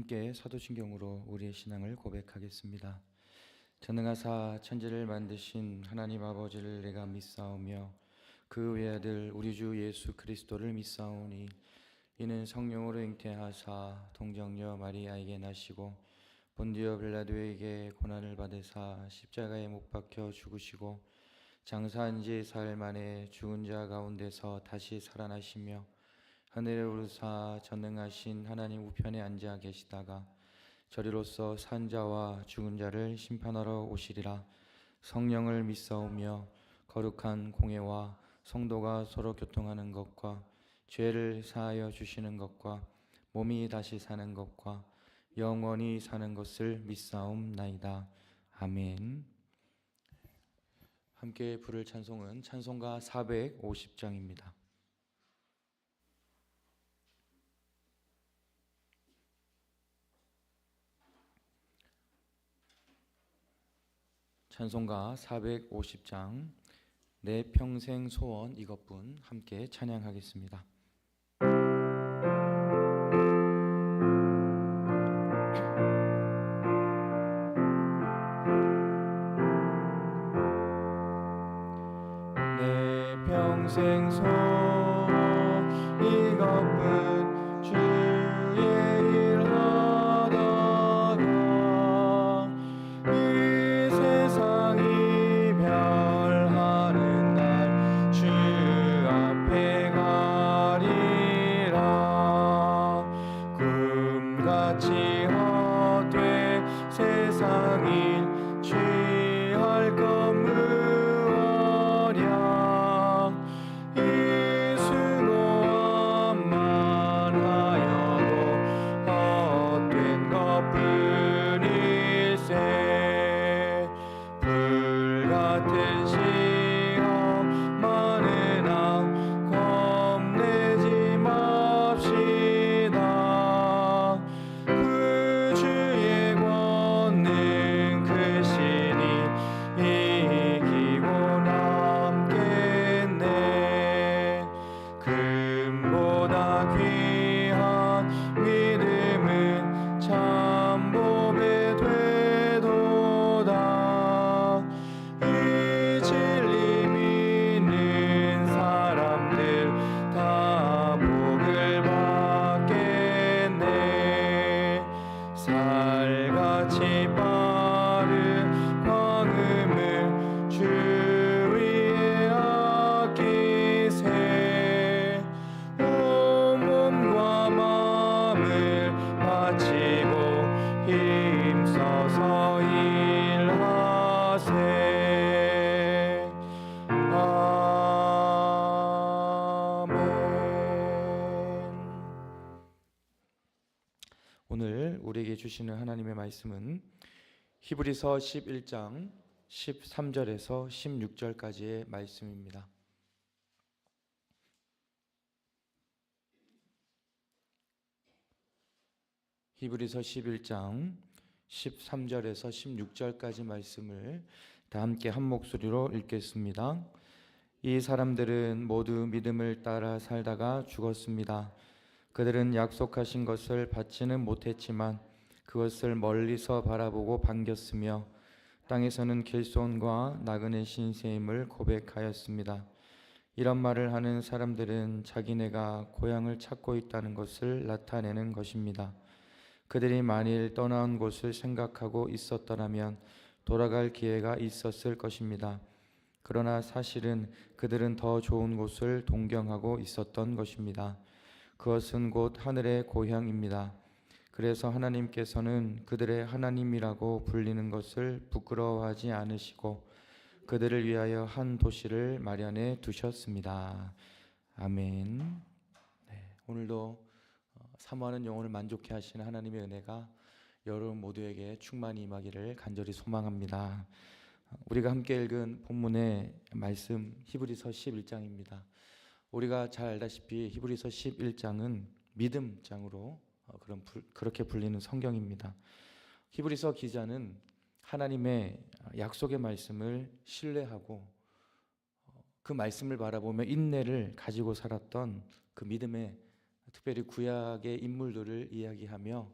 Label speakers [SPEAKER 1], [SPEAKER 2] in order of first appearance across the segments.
[SPEAKER 1] 함께 사도신경으로 우리의 신앙을 고백하겠습니다. 전능하사 천지를 만드신 하나님 아버지를 내가 믿사오며 그 외아들 우리 주 예수 그리스도를 믿사오니 이는 성령으로 잉태하사 동정녀 마리아에게 나시고 본디오 빌라도에게 고난을 받으사 십자가에 못 박혀 죽으시고 장사한 지 사흘 만에 죽은 자 가운데서 다시 살아나시며 하늘에 오르사 전능하신 하나님 우편에 앉아 계시다가 저리로서 산 자와 죽은 자를 심판하러 오시리라. 성령을 믿사오며 거룩한 공회와 성도가 서로 교통하는 것과 죄를 사하여 주시는 것과 몸이 다시 사는 것과 영원히 사는 것을 믿사옵나이다. 아멘. 함께 부를 찬송은 찬송가 450장입니다. 찬송가 450장 내 평생 소원 이것뿐 함께 찬양하겠습니다. 내 평생 소원 이것뿐 주의 일 하다가 이 세상 이별하는 날 주 앞에 가리라. 꿈같이 헛돼 세상 일 취할 것 무엇냐. 이 수고함만 하여도 헛된 것뿐일세. 불같은 시험 많으나 겁내지 맙시다. 그 주의 권능 크시니 이기고 남겠네. 금보다 귀한 믿음은 참 보배 되도다. 이 진리 믿는 사람들 다 복을 받겠네. 살같이 빠른 광음을 주 위에 아끼세. 온 몸과 마음을 바치고 힘써서 일하세. 아멘. 오늘 우리에게 주시는 하나님의 말씀은 히브리서 11장 13절에서 16절까지의 말씀입니다. 히브리서 11장 13절에서 16절까지 말씀을 다 함께 한 목소리로 읽겠습니다. 이 사람들은 모두 믿음을 따라 살다가 죽었습니다. 그들은 약속하신 것을 받지는 못했지만 그것을 멀리서 바라보고 반겼으며 땅에서는 길손과 나그네 신세임을 고백하였습니다. 이런 말을 하는 사람들은 자기네가 고향을 찾고 있다는 것을 나타내는 것입니다. 그들이 만일 떠나온 곳을 생각하고 있었더라면 돌아갈 기회가 있었을 것입니다. 그러나 사실은 그들은 더 좋은 곳을 동경하고 있었던 것입니다. 그것은 곧 하늘의 고향입니다. 그래서 하나님께서는 그들의 하나님이라고 불리는 것을 부끄러워하지 않으시고 그들을 위하여 한 도시를 마련해 두셨습니다. 아멘. 네, 오늘도 사모하는 영혼을 만족해 하시는 하나님의 은혜가 여러분 모두에게 충만히 임하기를 간절히 소망합니다. 우리가 함께 읽은 본문의 말씀 히브리서 11장입니다. 우리가 잘 알다시피 히브리서 11장은 믿음장으로 그렇게 불리는 성경입니다. 히브리서 기자는 하나님의 약속의 말씀을 신뢰하고 그 말씀을 바라보며 인내를 가지고 살았던 그 믿음의 특별히 구약의 인물들을 이야기하며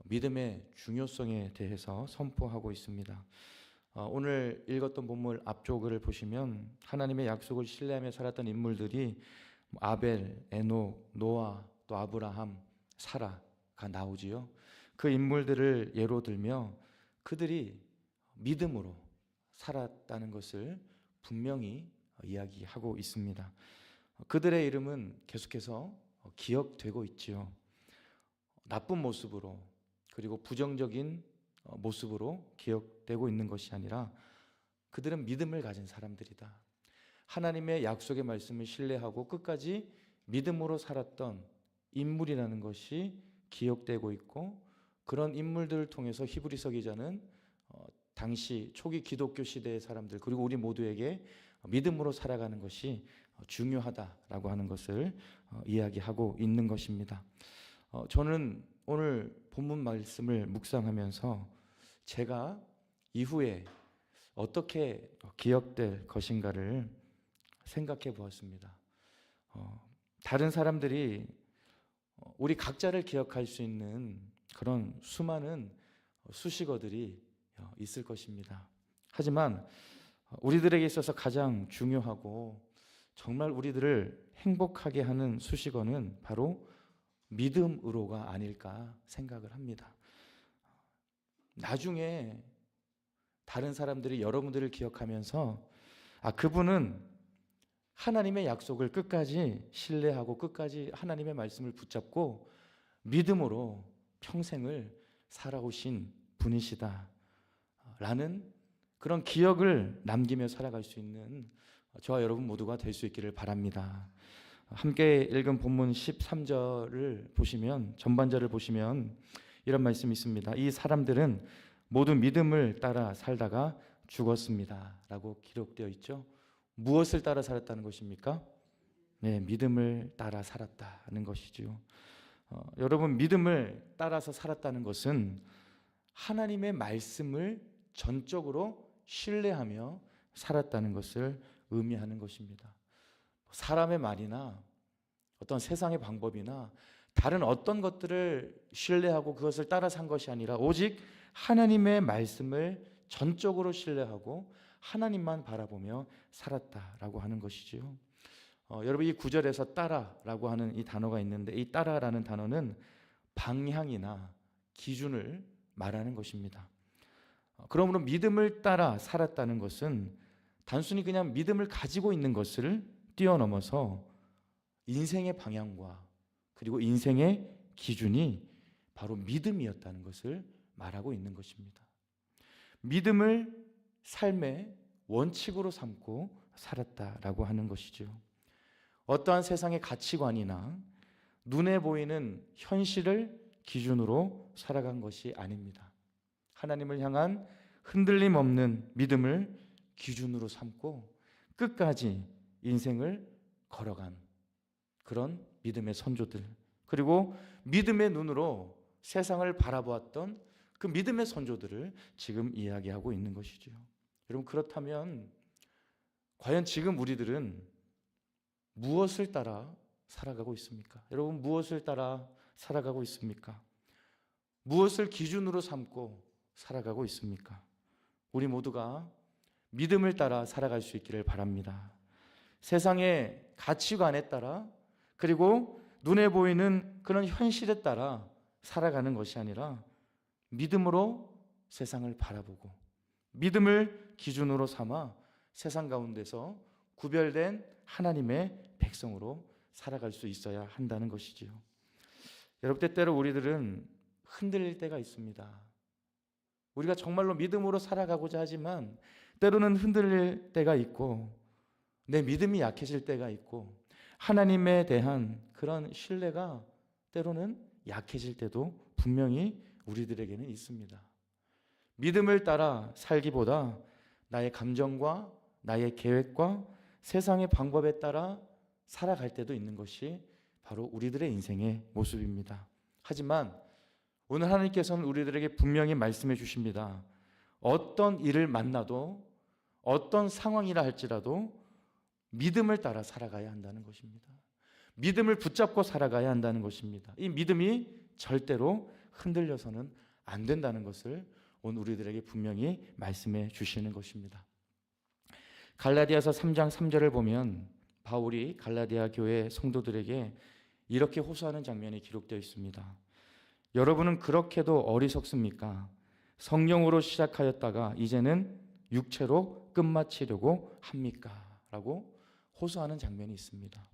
[SPEAKER 1] 믿음의 중요성에 대해서 선포하고 있습니다. 오늘 읽었던 본문 앞쪽을 보시면 하나님의 약속을 신뢰하며 살았던 인물들이 아벨, 에녹, 노아, 또 아브라함, 사라가 나오지요. 그 인물들을 예로 들며 그들이 믿음으로 살았다는 것을 분명히 이야기하고 있습니다. 그들의 이름은 계속해서 기억되고 있지요. 나쁜 모습으로 그리고 부정적인 모습으로 기억되고 있는 것이 아니라 그들은 믿음을 가진 사람들이다. 하나님의 약속의 말씀을 신뢰하고 끝까지 믿음으로 살았던 인물이라는 것이 기억되고 있고, 그런 인물들을 통해서 히브리서 기자는 당시 초기 기독교 시대의 사람들 그리고 우리 모두에게 믿음으로 살아가는 것이 중요하다라고 하는 것을 이야기하고 있는 것입니다. 저는 오늘 본문 말씀을 묵상하면서 제가 이후에 어떻게 기억될 것인가를 생각해 보았습니다. 다른 사람들이 우리 각자를 기억할 수 있는 그런 수많은 수식어들이 있을 것입니다. 하지만 우리들에게 있어서 가장 중요하고 정말 우리들을 행복하게 하는 수식어는 바로 믿음으로가 아닐까 생각을 합니다. 나중에 다른 사람들이 여러분들을 기억하면서 그분은 하나님의 약속을 끝까지 신뢰하고 끝까지 하나님의 말씀을 붙잡고 믿음으로 평생을 살아오신 분이시다 라는 그런 기억을 남기며 살아갈 수 있는 저와 여러분 모두가 될 수 있기를 바랍니다. 함께 읽은 본문 13절을 보시면, 전반절을 보시면 이런 말씀이 있습니다. 이 사람들은 모두 믿음을 따라 살다가 죽었습니다 라고 기록되어 있죠. 무엇을 따라 살았다는 것입니까? 네, 믿음을 따라 살았다는 것이죠. 여러분, 믿음을 따라서 살았다는 것은 하나님의 말씀을 전적으로 신뢰하며 살았다는 것을 의미하는 것입니다. 사람의 말이나 어떤 세상의 방법이나 다른 어떤 것들을 신뢰하고 그것을 따라 산 것이 아니라 오직 하나님의 말씀을 전적으로 신뢰하고 하나님만 바라보며 살았다라고 하는 것이지요. 여러분, 이 구절에서 따라라고 하는 이 단어가 있는데, 이 따라라는 단어는 방향이나 기준을 말하는 것입니다. 그러므로 믿음을 따라 살았다는 것은 단순히 그냥 믿음을 가지고 있는 것을 뛰어넘어서 인생의 방향과 그리고 인생의 기준이 바로 믿음이었다는 것을 말하고 있는 것입니다. 믿음을 삶의 원칙으로 삼고 살았다라고 하는 것이죠. 어떠한 세상의 가치관이나 눈에 보이는 현실을 기준으로 살아간 것이 아닙니다. 하나님을 향한 흔들림 없는 믿음을 기준으로 삼고 끝까지 인생을 걸어간 그런 믿음의 선조들, 그리고 믿음의 눈으로 세상을 바라보았던 그 믿음의 선조들을 지금 이야기하고 있는 것이죠. 여러분, 그렇다면 과연 지금 우리들은 무엇을 따라 살아가고 있습니까? 여러분, 무엇을 따라 살아가고 있습니까? 무엇을 기준으로 삼고 살아가고 있습니까? 우리 모두가 믿음을 따라 살아갈 수 있기를 바랍니다. 세상의 가치관에 따라 그리고 눈에 보이는 그런 현실에 따라 살아가는 것이 아니라 믿음으로 세상을 바라보고 믿음을 기준으로 삼아 세상 가운데서 구별된 하나님의 백성으로 살아갈 수 있어야 한다는 것이지요. 여러분, 때때로 우리들은 흔들릴 때가 있습니다. 우리가 정말로 믿음으로 살아가고자 하지만 때로는 흔들릴 때가 있고 내 믿음이 약해질 때가 있고 하나님에 대한 그런 신뢰가 때로는 약해질 때도 분명히 우리들에게는 있습니다. 믿음을 따라 살기보다 나의 감정과 나의 계획과 세상의 방법에 따라 살아갈 때도 있는 것이 바로 우리들의 인생의 모습입니다. 하지만 오늘 하나님께서는 우리들에게 분명히 말씀해 주십니다. 어떤 일을 만나도 어떤 상황이라 할지라도 믿음을 따라 살아가야 한다는 것입니다. 믿음을 붙잡고 살아가야 한다는 것입니다. 이 믿음이 절대로 흔들려서는 안 된다는 것을 오늘 우리들에게 분명히 말씀해 주시는 것입니다. 갈라디아서 3장 3절을 보면 바울이 갈라디아 교회 성도들에게 이렇게 호소하는 장면이 기록되어 있습니다. 여러분은 그렇게도 어리석습니까? 성령으로 시작하였다가 이제는 육체로 끝마치려고 합니까? 라고 호소하는 장면이 있습니다.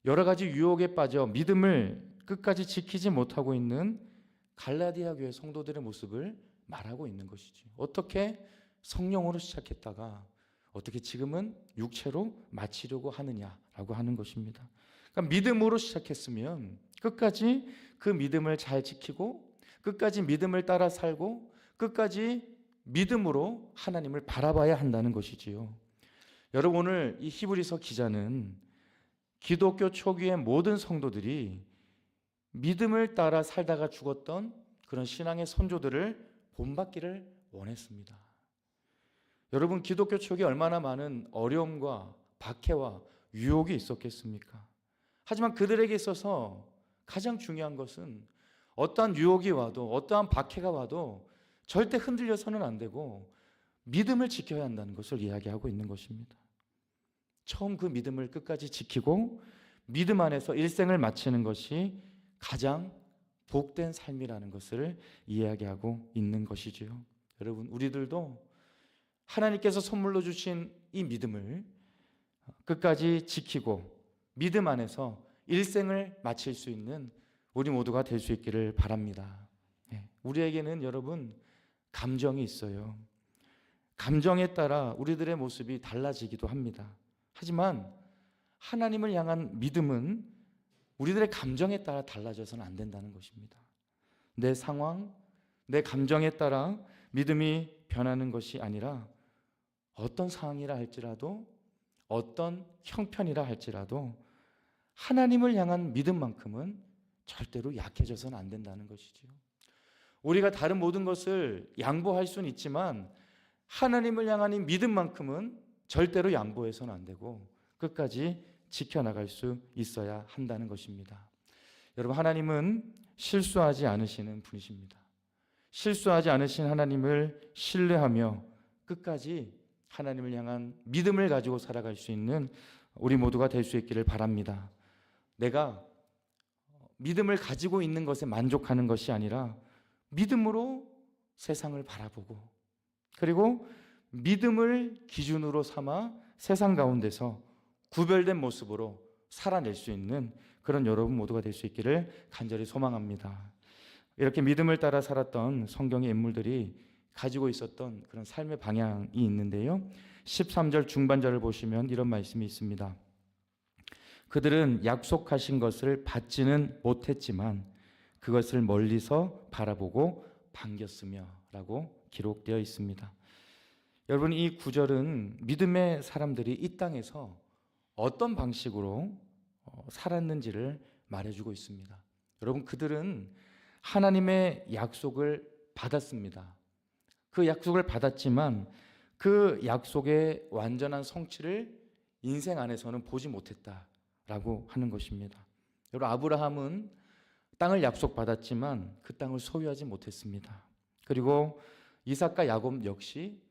[SPEAKER 1] 여러 가지 유혹에 빠져 믿음을 끝까지 지키지 못하고 있는 갈라디아 교회 성도들의 모습을 말하고 있는 것이죠. 어떻게 성령으로 시작했다가 어떻게 지금은 육체로 마치려고 하느냐라고 하는 것입니다. 그러니까 믿음으로 시작했으면 끝까지 그 믿음을 잘 지키고 끝까지 믿음을 따라 살고 끝까지 믿음으로 하나님을 바라봐야 한다는 것이지요. 여러분, 오늘 이 히브리서 기자는 기독교 초기의 모든 성도들이 믿음을 따라 살다가 죽었던 그런 신앙의 선조들을 본받기를 원했습니다. 여러분, 기독교 초기에 얼마나 많은 어려움과 박해와 유혹이 있었겠습니까? 하지만 그들에게 있어서 가장 중요한 것은 어떠한 유혹이 와도 어떠한 박해가 와도 절대 흔들려서는 안 되고 믿음을 지켜야 한다는 것을 이야기하고 있는 것입니다. 처음 그 믿음을 끝까지 지키고 믿음 안에서 일생을 마치는 것이 가장 복된 삶이라는 것을 이야기하고 있는 것이지요. 여러분, 우리들도 하나님께서 선물로 주신 이 믿음을 끝까지 지키고 믿음 안에서 일생을 마칠 수 있는 우리 모두가 될 수 있기를 바랍니다. 우리에게는 여러분 감정이 있어요. 감정에 따라 우리들의 모습이 달라지기도 합니다. 하지만 하나님을 향한 믿음은 우리들의 감정에 따라 달라져서는 안 된다는 것입니다. 내 상황, 내 감정에 따라 믿음이 변하는 것이 아니라 어떤 상황이라 할지라도 어떤 형편이라 할지라도 하나님을 향한 믿음만큼은 절대로 약해져서는 안 된다는 것이지요. 우리가 다른 모든 것을 양보할 수는 있지만 하나님을 향한 이 믿음만큼은 절대로 양보해서는 안 되고 끝까지 지켜나갈 수 있어야 한다는 것입니다. 여러분, 하나님은 실수하지 않으시는 분이십니다. 실수하지 않으신 하나님을 신뢰하며 끝까지 하나님을 향한 믿음을 가지고 살아갈 수 있는 우리 모두가 될 수 있기를 바랍니다. 내가 믿음을 가지고 있는 것에 만족하는 것이 아니라 믿음으로 세상을 바라보고 그리고 믿음을 기준으로 삼아 세상 가운데서 구별된 모습으로 살아낼 수 있는 그런 여러분 모두가 될 수 있기를 간절히 소망합니다. 이렇게 믿음을 따라 살았던 성경의 인물들이 가지고 있었던 그런 삶의 방향이 있는데요. 13절 중반절을 보시면 이런 말씀이 있습니다. 그들은 약속하신 것을 받지는 못했지만 그것을 멀리서 바라보고 반겼으며 라고 기록되어 있습니다. 여러분, 이 구절은 믿음의 사람들이 이 땅에서 어떤 방식으로 살았는지를 말해주고 있습니다. 여러분, 그들은 하나님의 약속을 받았습니다. 그 약속을 받았지만 그 약속의 완전한 성취를 인생 안에서는 보지 못했다라고 하는 것입니다. 여러분, 아브라함은 땅을 약속받았지만 그 땅을 소유하지 못했습니다. 그리고 이삭과 야곱 역시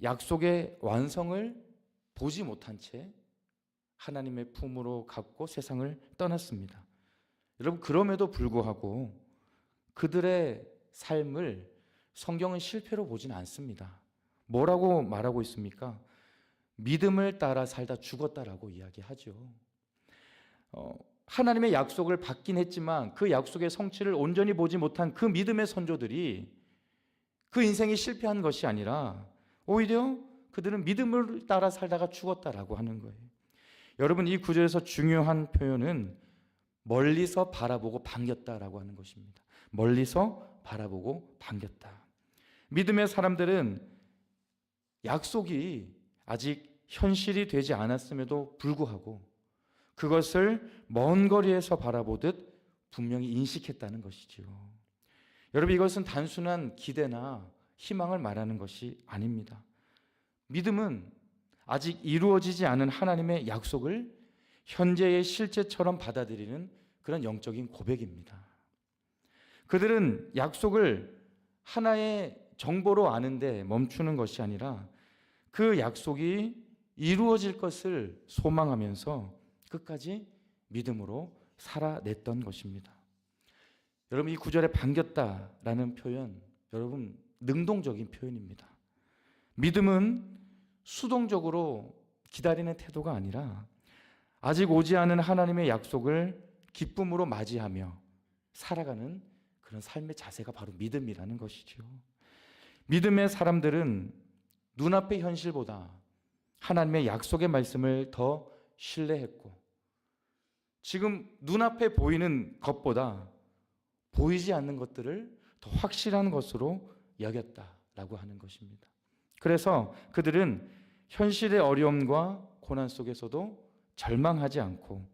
[SPEAKER 1] 약속의 완성을 보지 못한 채 하나님의 품으로 갖고 세상을 떠났습니다. 여러분, 그럼에도 불구하고 그들의 삶을 성경은 실패로 보지는 않습니다. 뭐라고 말하고 있습니까? 믿음을 따라 살다 죽었다라고 이야기하죠. 하나님의 약속을 받긴 했지만 그 약속의 성취를 온전히 보지 못한 그 믿음의 선조들이 그 인생이 실패한 것이 아니라 오히려 그들은 믿음을 따라 살다가 죽었다라고 하는 거예요. 여러분, 이 구절에서 중요한 표현은 멀리서 바라보고 반겼다라고 하는 것입니다. 멀리서 바라보고 반겼다. 믿음의 사람들은 약속이 아직 현실이 되지 않았음에도 불구하고 그것을 먼 거리에서 바라보듯 분명히 인식했다는 것이죠. 여러분, 이것은 단순한 기대나 희망을 말하는 것이 아닙니다. 믿음은 아직 이루어지지 않은 하나님의 약속을 현재의 실제처럼 받아들이는 그런 영적인 고백입니다. 그들은 약속을 하나의 정보로 아는데 멈추는 것이 아니라 그 약속이 이루어질 것을 소망하면서 끝까지 믿음으로 살아냈던 것입니다. 여러분, 이 구절에 반겼다라는 표현, 여러분 능동적인 표현입니다. 믿음은 수동적으로 기다리는 태도가 아니라 아직 오지 않은 하나님의 약속을 기쁨으로 맞이하며 살아가는 그런 삶의 자세가 바로 믿음이라는 것이죠. 믿음의 사람들은 눈앞의 현실보다 하나님의 약속의 말씀을 더 신뢰했고, 지금 눈앞에 보이는 것보다 보이지 않는 것들을 더 확실한 것으로 여겼다라고 하는 것입니다. 그래서 그들은 현실의 어려움과 고난 속에서도 절망하지 않고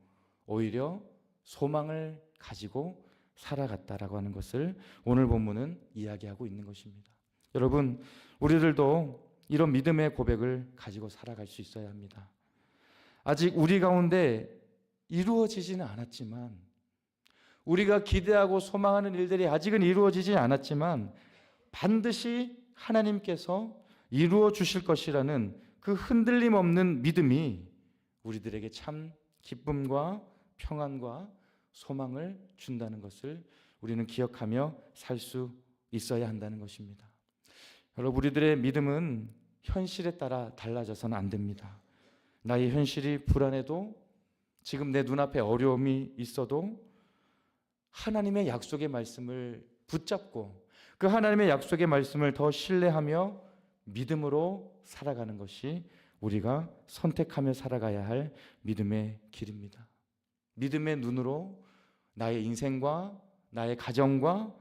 [SPEAKER 1] 오히려 소망을 가지고 살아갔다라고 하는 것을 오늘 본문은 이야기하고 있는 것입니다. 여러분, 우리들도 이런 믿음의 고백을 가지고 살아갈 수 있어야 합니다. 아직 우리 가운데 이루어지지는 않았지만, 우리가 기대하고 소망하는 일들이 아직은 이루어지지 않았지만 반드시 하나님께서 이루어 주실 것이라는 그 흔들림 없는 믿음이 우리들에게 참 기쁨과 평안과 소망을 준다는 것을 우리는 기억하며 살 수 있어야 한다는 것입니다. 여러분, 우리들의 믿음은 현실에 따라 달라져서는 안 됩니다. 나의 현실이 불안해도, 지금 내 눈앞에 어려움이 있어도 하나님의 약속의 말씀을 붙잡고 그 하나님의 약속의 말씀을 더 신뢰하며 믿음으로 살아가는 것이 우리가 선택하며 살아가야 할 믿음의 길입니다. 믿음의 눈으로 나의 인생과 나의 가정과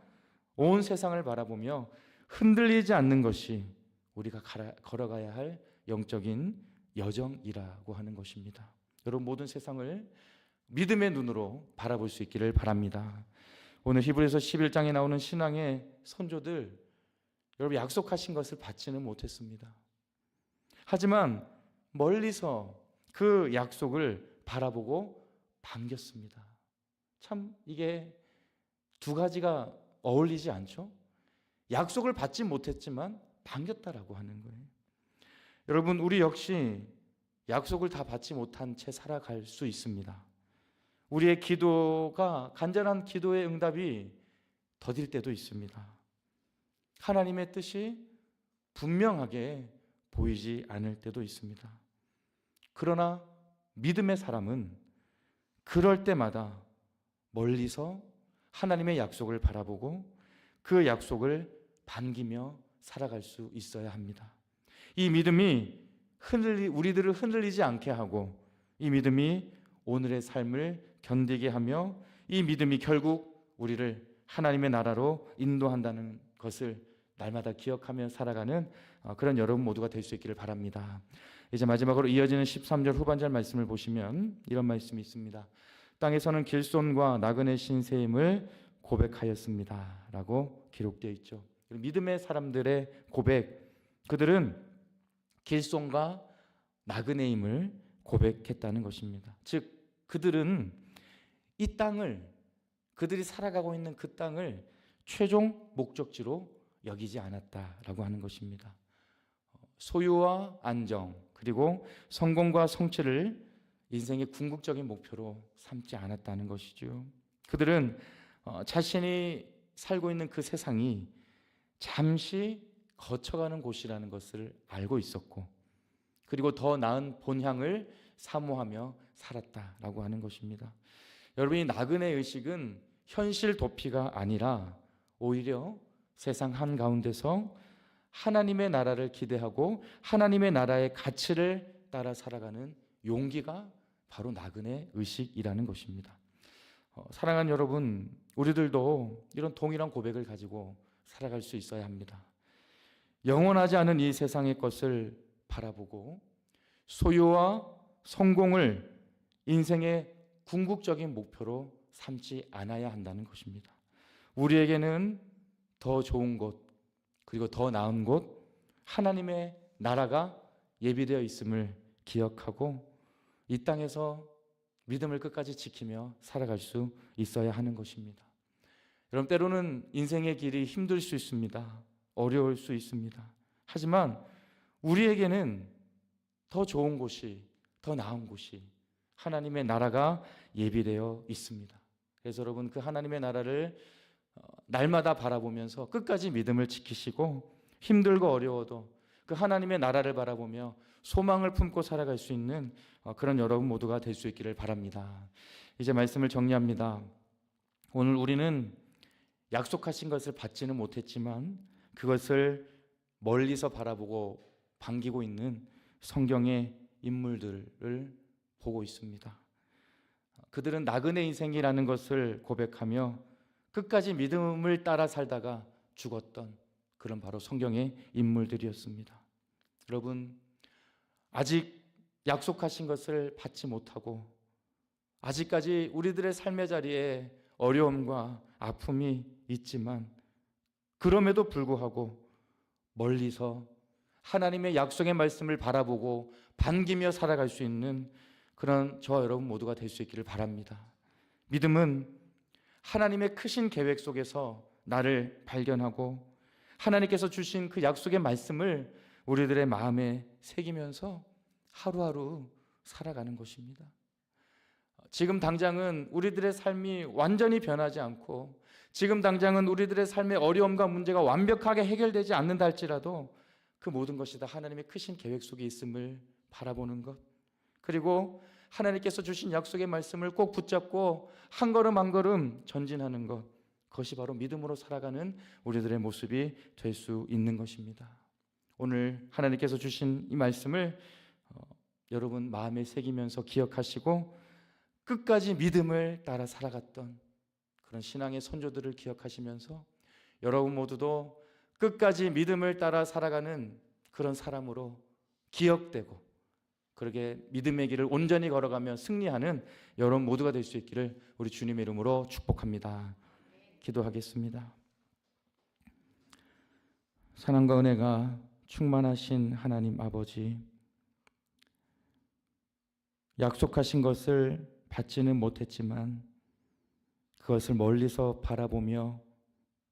[SPEAKER 1] 온 세상을 바라보며 흔들리지 않는 것이 우리가 걸어가야 할 영적인 여정이라고 하는 것입니다. 여러분, 모든 세상을 믿음의 눈으로 바라볼 수 있기를 바랍니다. 오늘 히브리서 11장에 나오는 신앙의 선조들, 여러분 약속하신 것을 받지는 못했습니다. 하지만 멀리서 그 약속을 바라보고 반겼습니다. 참 이게 두 가지가 어울리지 않죠? 약속을 받지 못했지만 반겼다라고 하는 거예요. 여러분, 우리 역시 약속을 다 받지 못한 채 살아갈 수 있습니다. 우리의 기도가, 간절한 기도의 응답이 더딜 때도 있습니다. 하나님의 뜻이 분명하게 보이지 않을 때도 있습니다. 그러나 믿음의 사람은 그럴 때마다 멀리서 하나님의 약속을 바라보고 그 약속을 반기며 살아갈 수 있어야 합니다. 이 믿음이 우리들을 흔들리지 않게 하고, 이 믿음이 오늘의 삶을 견디게 하며, 이 믿음이 결국 우리를 하나님의 나라로 인도한다는 것을 날마다 기억하며 살아가는 그런 여러분 모두가 될 수 있기를 바랍니다. 이제 마지막으로 이어지는 13절 후반절 말씀을 보시면 이런 말씀이 있습니다. 땅에서는 길손과 나그네 신세임을 고백하였습니다 라고 기록되어 있죠. 믿음의 사람들의 고백, 그들은 길손과 나그네임을 고백했다는 것입니다. 즉 그들은 이 땅을, 그들이 살아가고 있는 그 땅을 최종 목적지로 여기지 않았다라고 하는 것입니다. 소유와 안정, 그리고 성공과 성취를 인생의 궁극적인 목표로 삼지 않았다는 것이죠. 그들은 자신이 살고 있는 그 세상이 잠시 거쳐가는 곳이라는 것을 알고 있었고, 그리고 더 나은 본향을 사모하며 살았다라고 하는 것입니다. 여러분, 이 나그네 의식은 현실 도피가 아니라 오히려 세상 한가운데서 하나님의 나라를 기대하고 하나님의 나라의 가치를 따라 살아가는 용기가 바로 나그네 의식이라는 것입니다. 사랑하는 여러분, 우리들도 이런 동일한 고백을 가지고 살아갈 수 있어야 합니다. 영원하지 않은 이 세상의 것을 바라보고 소유와 성공을 인생의 궁극적인 목표로 삼지 않아야 한다는 것입니다. 우리에게는 더 좋은 곳, 그리고 더 나은 곳, 하나님의 나라가 예비되어 있음을 기억하고 이 땅에서 믿음을 끝까지 지키며 살아갈 수 있어야 하는 것입니다. 여러분, 때로는 인생의 길이 힘들 수 있습니다. 어려울 수 있습니다. 하지만 우리에게는 더 좋은 곳이, 더 나은 곳이, 하나님의 나라가 예비되어 있습니다. 그래서 여러분, 그 하나님의 나라를 날마다 바라보면서 끝까지 믿음을 지키시고, 힘들고 어려워도 그 하나님의 나라를 바라보며 소망을 품고 살아갈 수 있는 그런 여러분 모두가 될 수 있기를 바랍니다. 이제 말씀을 정리합니다. 오늘 우리는 약속하신 것을 받지는 못했지만 그것을 멀리서 바라보고 반기고 있는 성경의 인물들을 보고 있습니다. 그들은 나그네 인생이라는 것을 고백하며 끝까지 믿음을 따라 살다가 죽었던 그런 바로 성경의 인물들이었습니다. 여러분, 아직 약속하신 것을 받지 못하고 아직까지 우리들의 삶의 자리에 어려움과 아픔이 있지만 그럼에도 불구하고 멀리서 하나님의 약속의 말씀을 바라보고 반기며 살아갈 수 있는 그런 저와 여러분 모두가 될 수 있기를 바랍니다. 믿음은 하나님의 크신 계획 속에서 나를 발견하고 하나님께서 주신 그 약속의 말씀을 우리들의 마음에 새기면서 하루하루 살아가는 것입니다. 지금 당장은 우리들의 삶이 완전히 변하지 않고 지금 당장은 우리들의 삶의 어려움과 문제가 완벽하게 해결되지 않는다 할지라도 그 모든 것이 다 하나님의 크신 계획 속에 있음을 바라보는 것, 그리고 하나님께서 주신 약속의 말씀을 꼭 붙잡고 한 걸음 한 걸음 전진하는 것, 그것이 바로 믿음으로 살아가는 우리들의 모습이 될 수 있는 것입니다. 오늘 하나님께서 주신 이 말씀을 여러분 마음에 새기면서 기억하시고 끝까지 믿음을 따라 살아갔던 그런 신앙의 선조들을 기억하시면서 여러분 모두도 끝까지 믿음을 따라 살아가는 그런 사람으로 기억되고 그렇게 믿음의 길을 온전히 걸어가며 승리하는 여러분 모두가 될 수 있기를 우리 주님의 이름으로 축복합니다. 기도하겠습니다. 사랑과 은혜가 충만하신 하나님 아버지, 약속하신 것을 받지는 못했지만 그것을 멀리서 바라보며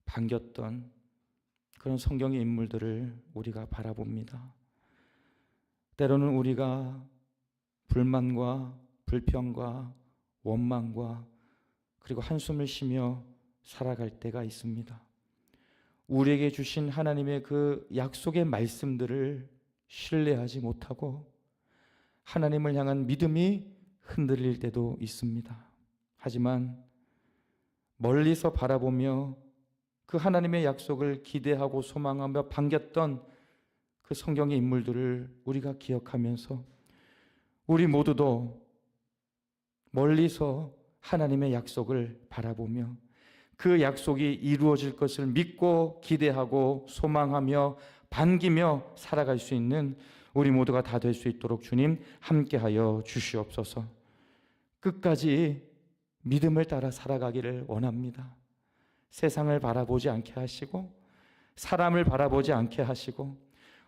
[SPEAKER 1] 반겼던 그런 성경의 인물들을 우리가 바라봅니다. 때로는 우리가 불만과 불평과 원망과 그리고 한숨을 쉬며 살아갈 때가 있습니다. 우리에게 주신 하나님의 그 약속의 말씀들을 신뢰하지 못하고 하나님을 향한 믿음이 흔들릴 때도 있습니다. 하지만 멀리서 바라보며 그 하나님의 약속을 기대하고 소망하며 반겼던 그 성경의 인물들을 우리가 기억하면서 우리 모두도 멀리서 하나님의 약속을 바라보며 그 약속이 이루어질 것을 믿고 기대하고 소망하며 반기며 살아갈 수 있는 우리 모두가 다 될 수 있도록 주님 함께하여 주시옵소서. 끝까지 믿음을 따라 살아가기를 원합니다. 세상을 바라보지 않게 하시고 사람을 바라보지 않게 하시고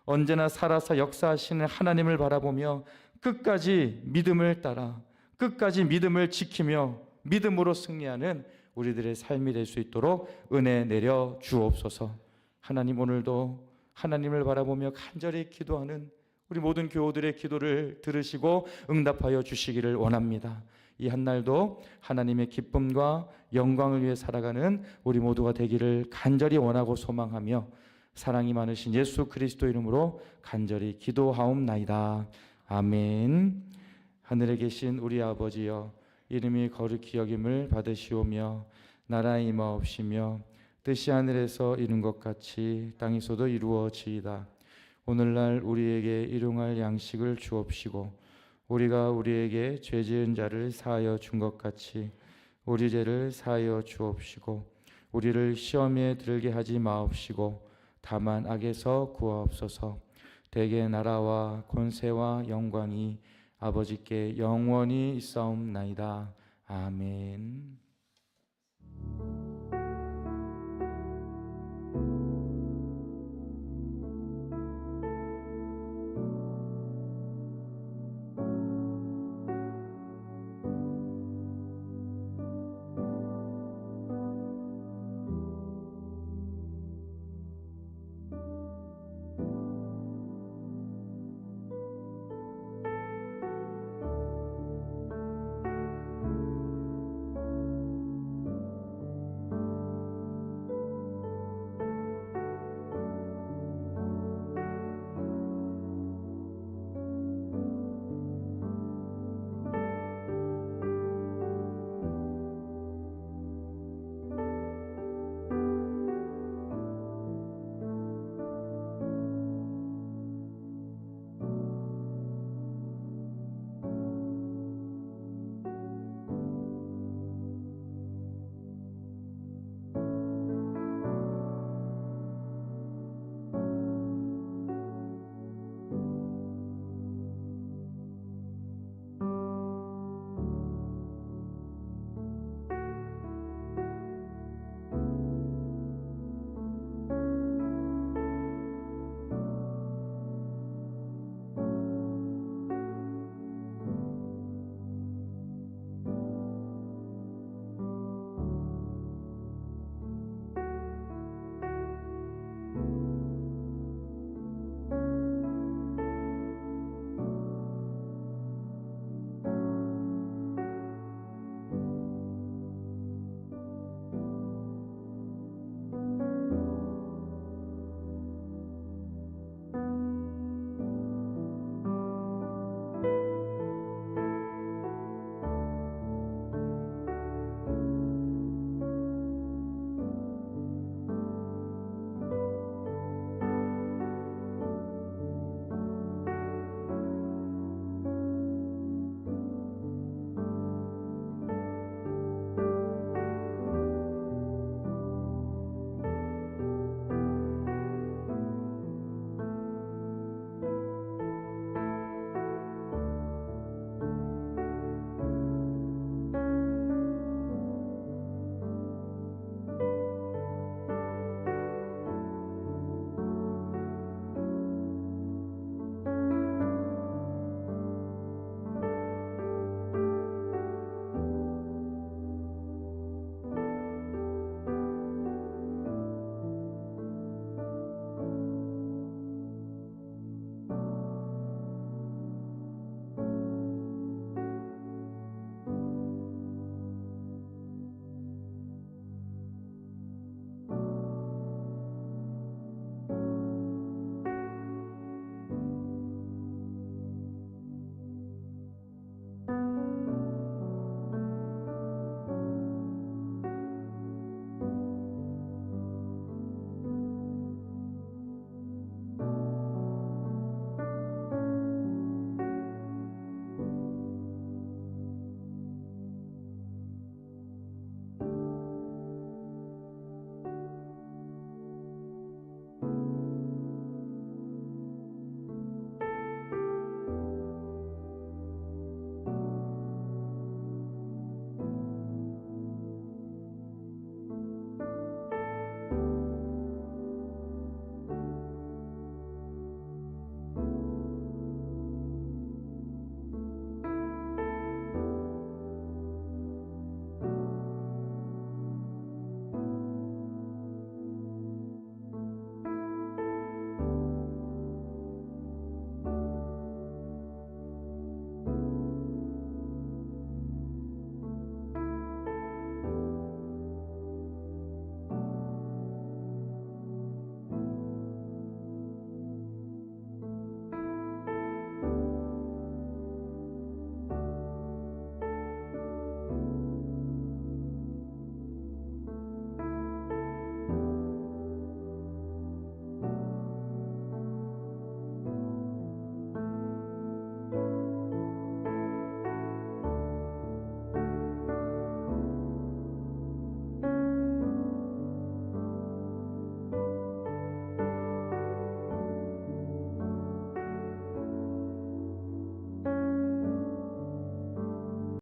[SPEAKER 1] 언제나 살아서 역사하시는 하나님을 바라보며 끝까지 믿음을 따라 끝까지 믿음을 지키며 믿음으로 승리하는 우리들의 삶이 될 수 있도록 은혜 내려 주옵소서. 하나님, 오늘도 하나님을 바라보며 간절히 기도하는 우리 모든 교우들의 기도를 들으시고 응답하여 주시기를 원합니다. 이 한날도 하나님의 기쁨과 영광을 위해 살아가는 우리 모두가 되기를 간절히 원하고 소망하며 사랑이 많으신 예수 그리스도 이름으로 간절히 기도하옵나이다. 아멘. 하늘에 계신 우리 아버지여, 이름이 거룩히 여김을 받으시오며 나라에 임하옵시며 뜻이 하늘에서 이룬 것 같이 땅에서도 이루어지이다. 오늘날 우리에게 일용할 양식을 주옵시고 우리가 우리에게 죄 지은 자를 사하여 준 것 같이 우리 죄를 사하여 주옵시고 우리를 시험에 들게 하지 마옵시고 다만 악에서 구하옵소서. 대개 나라와 권세와 영광이 아버지께 영원히 있사옵나이다. 아멘.